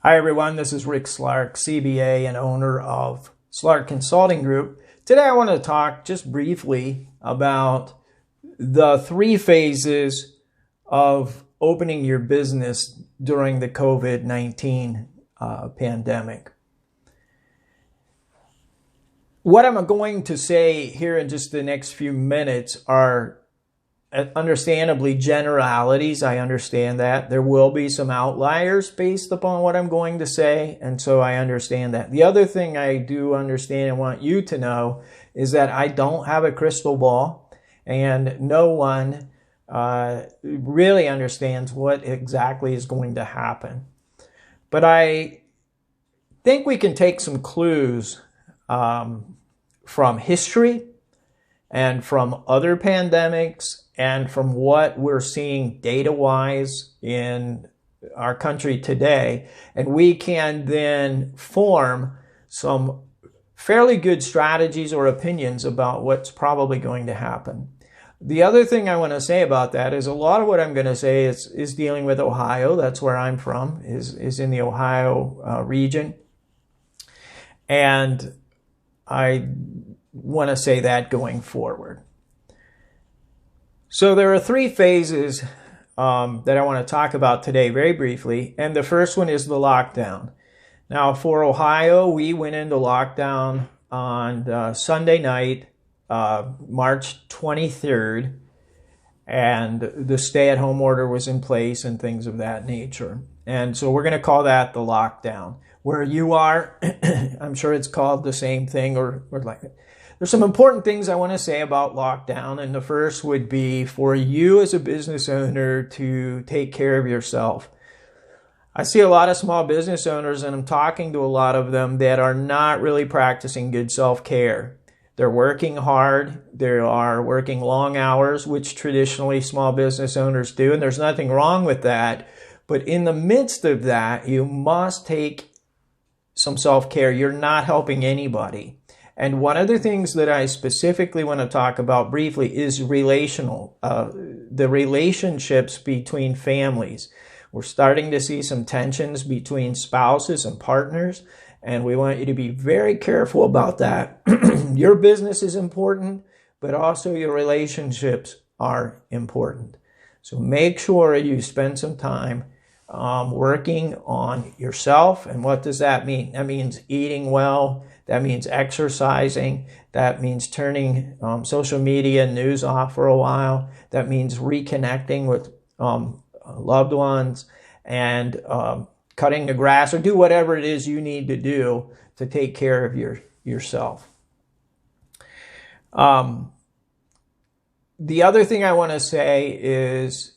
Hi everyone, this is Rick Slark, CBA and owner of Slark Consulting Group. Today I want to talk just briefly about the three phases of opening your business during the COVID-19 pandemic. What I'm going to say here in just the next few minutes are understandably generalities. I understand that. There will be some outliers based upon what I'm going to say, and so I understand that. The other thing I do understand and want you to know is that I don't have a crystal ball, and no one really understands what exactly is going to happen. But I think we can take some clues from history and from other pandemics and from what we're seeing data-wise in our country today. And we can then form some fairly good strategies or opinions about what's probably going to happen. The other thing I want to say about that is a lot of what I'm going to say is dealing with Ohio. That's where I'm from, is in the Ohio region. And I want to say that going forward. So there are three phases that I want to talk about today very briefly, and the first one is the lockdown. Now for Ohio, we went into lockdown on Sunday night, March 23rd, and the stay-at-home order was in place and things of that nature. And so we're going to call that the lockdown. Where you are, I'm sure it's called the same thing or like that. There's some important things I want to say about lockdown, and the first would be for you as a business owner to take care of yourself. I see a lot of small business owners, and I'm talking to a lot of them that are not really practicing good self-care. They're working hard. They are working long hours, which traditionally small business owners do, and there's nothing wrong with that. But in the midst of that, you must take some self-care. You're not helping anybody. And one of the things that I specifically want to talk about briefly is the relationships between families. We're starting to see some tensions between spouses and partners, and we want you to be very careful about that. Your business is important, but also your relationships are important. So make sure you spend some time working on yourself. And what does that mean? That means eating well. That means exercising. That means turning social media and news off for a while. That means reconnecting with loved ones and cutting the grass, or do whatever it is you need to do to take care of yourself. The other thing I want to say is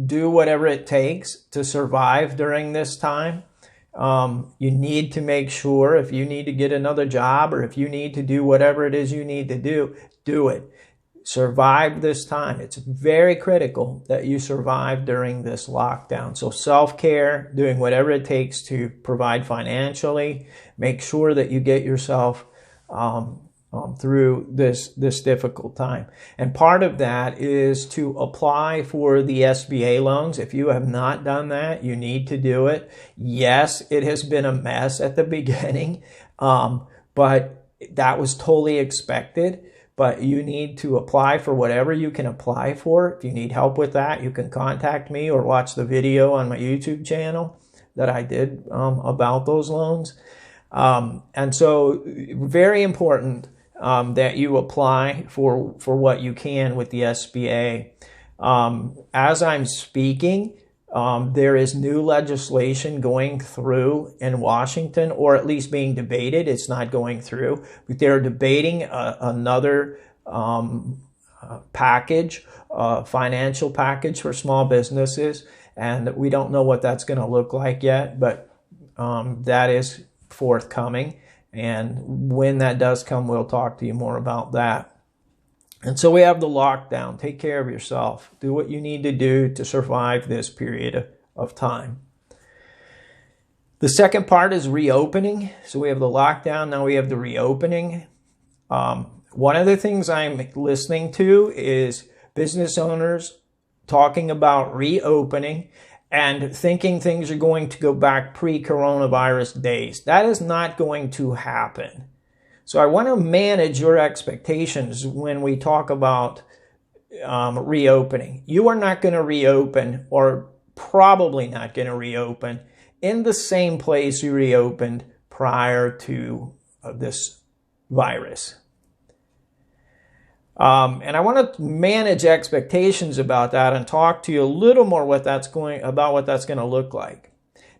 do whatever it takes to survive during this time. You need to make sure, if you need to get another job or if you need to do whatever it is you need to do it. Survive this time. It's very critical that you survive during this lockdown. So self-care, doing whatever it takes to provide financially, make sure that you get yourself through this difficult time. And part of that is to apply for the SBA loans. If you have not done that, you need to do it. Yes, it has been a mess at the beginning, but that was totally expected. But you need to apply for whatever you can apply for. If you need help with that, you can contact me or watch the video on my YouTube channel that I did about those loans. And so very important that you apply for what you can with the SBA. As I'm speaking, there is new legislation going through in Washington, or at least being debated. It's not going through, but they're debating another package, financial package for small businesses. And we don't know what that's going to look like yet, but that is forthcoming. And when that does come, we'll talk to you more about that. And so we have the lockdown. Take care of yourself. Do what you need to do to survive this period of time. The second part is reopening. So we have the lockdown. Now we have the reopening. One of the things I'm listening to is business owners talking about reopening and thinking things are going to go back pre-coronavirus days. That is not going to happen. So I want to manage your expectations when we talk about reopening. You are not going to reopen, or probably not going to reopen, in the same place you reopened prior to this virus. And I want to manage expectations about that and talk to you a little more about what that's going to look like.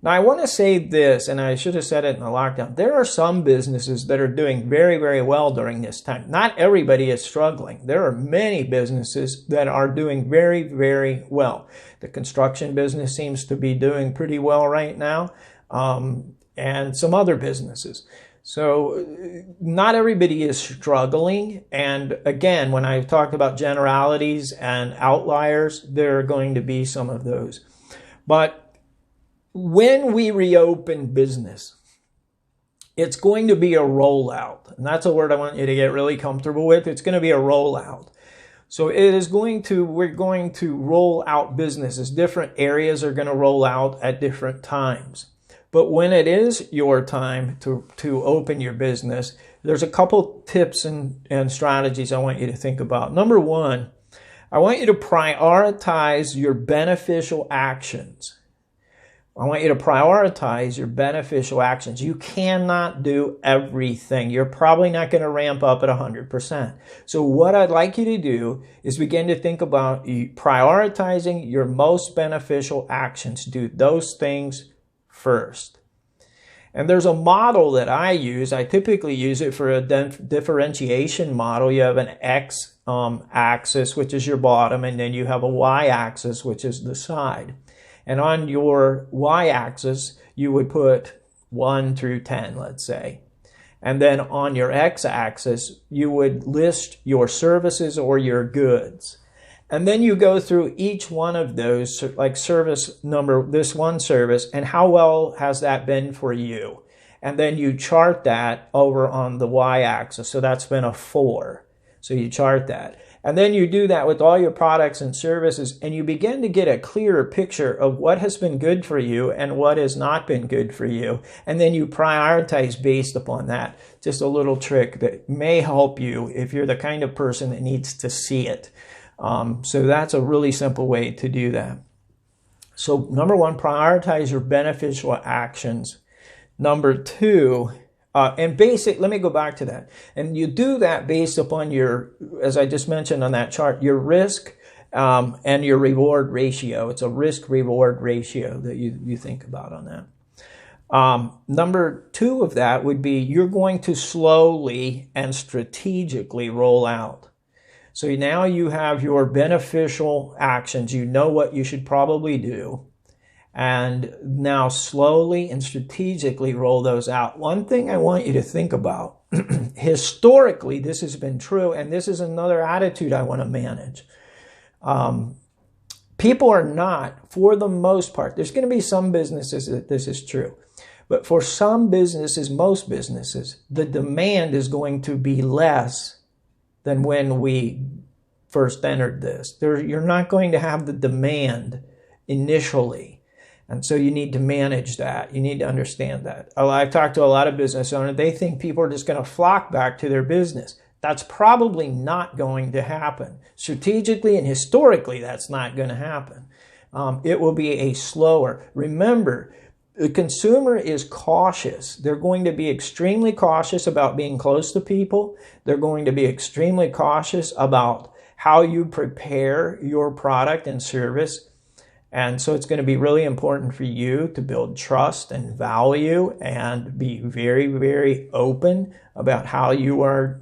Now, I want to say this, and I should have said it in the lockdown. There are some businesses that are doing very, very well during this time. Not everybody is struggling. There are many businesses that are doing very, very well. The construction business seems to be doing pretty well right now, and some other businesses. So not everybody is struggling. And again, when I talked about generalities and outliers, there are going to be some of those. But when we reopen business, it's going to be a rollout. And that's a word I want you to get really comfortable with. It's going to be a rollout. So we're going to roll out businesses. Different areas are going to roll out at different times. But when it is your time to open your business, there's a couple tips and strategies I want you to think about. Number one, I want you to prioritize your beneficial actions. I want you to prioritize your beneficial actions. You cannot do everything. You're probably not going to ramp up at 100%. So what I'd like you to do is begin to think about prioritizing your most beneficial actions. Do those things first. And there's a model that I use. I typically use it for a differentiation model. You have an X axis, which is your bottom, and then you have a Y axis, which is the side. And on your Y axis, you would put 1 through 10, let's say. And then on your X axis, you would list your services or your goods. And then you go through each one of those, like service number, this one service, and how well has that been for you? And then you chart that over on the Y-axis. So that's been a 4. So you chart that. And then you do that with all your products and services, and you begin to get a clearer picture of what has been good for you and what has not been good for you. And then you prioritize based upon that. Just a little trick that may help you if you're the kind of person that needs to see it. So that's a really simple way to do that. So number one, prioritize your beneficial actions. Number two, let me go back to that. And you do that based upon your, as I just mentioned on that chart, your risk and your reward ratio. It's a risk-reward ratio that you think about on that. Number two of that would be you're going to slowly and strategically roll out. So now you have your beneficial actions. You know what you should probably do. And now slowly and strategically roll those out. One thing I want you to think about, historically, this has been true, and this is another attitude I want to manage. People are not, for the most part, there's going to be some businesses that this is true. But for some businesses, most businesses, the demand is going to be less than when we first entered this. You're not going to have the demand initially. And so you need to manage that. You need to understand that. I've talked to a lot of business owners. They think people are just going to flock back to their business. That's probably not going to happen. Strategically and historically, that's not going to happen. It will be a slower. Remember, the consumer is cautious. They're going to be extremely cautious about being close to people. They're going to be extremely cautious about how you prepare your product and service. And so it's going to be really important for you to build trust and value and be very, very open about how you are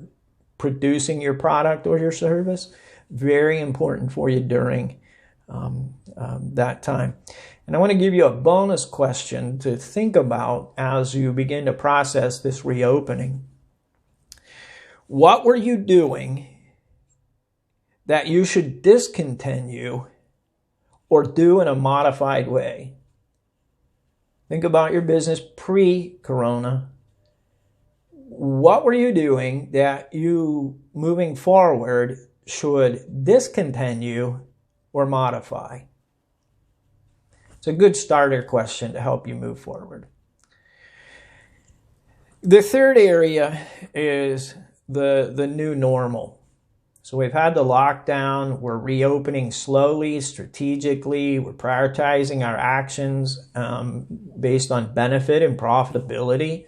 producing your product or your service. Very important for you during that time. And I want to give you a bonus question to think about as you begin to process this reopening. What were you doing that you should discontinue or do in a modified way? Think about your business pre-corona. What were you doing that you, moving forward, should discontinue or modify? It's a good starter question to help you move forward. The third area is the new normal. So we've had the lockdown, we're reopening slowly, strategically, we're prioritizing our actions based on benefit and profitability.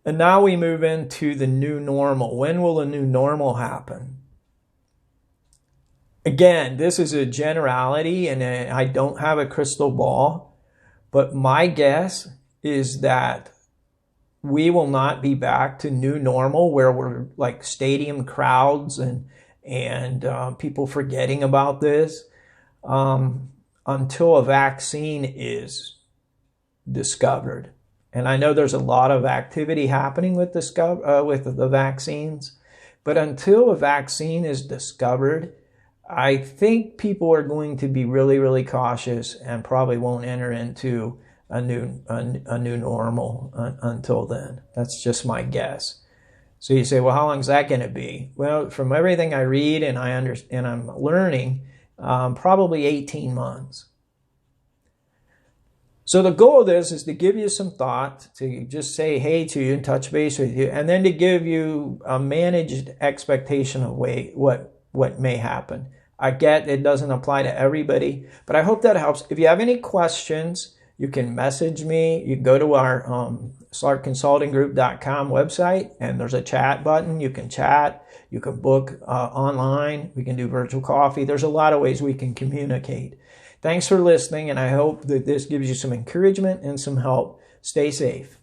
And now we move into the new normal. When will the new normal happen? Again, this is a generality and I don't have a crystal ball, but my guess is that we will not be back to new normal where we're like stadium crowds and people forgetting about this until a vaccine is discovered. And I know there's a lot of activity happening with the vaccines, but until a vaccine is discovered, I think people are going to be really, really cautious and probably won't enter into a new normal until then. That's just my guess. So you say, well, how long is that going to be? Well, from everything I read and I'm learning, probably 18 months. So the goal of this is to give you some thought, to just say hey to you and touch base with you, and then to give you a managed expectation of what may happen. I get it doesn't apply to everybody, but I hope that helps. If you have any questions, you can message me. You can go to our SlarkConsultingGroup.com website, and there's a chat button. You can chat. You can book online. We can do virtual coffee. There's a lot of ways we can communicate. Thanks for listening, and I hope that this gives you some encouragement and some help. Stay safe.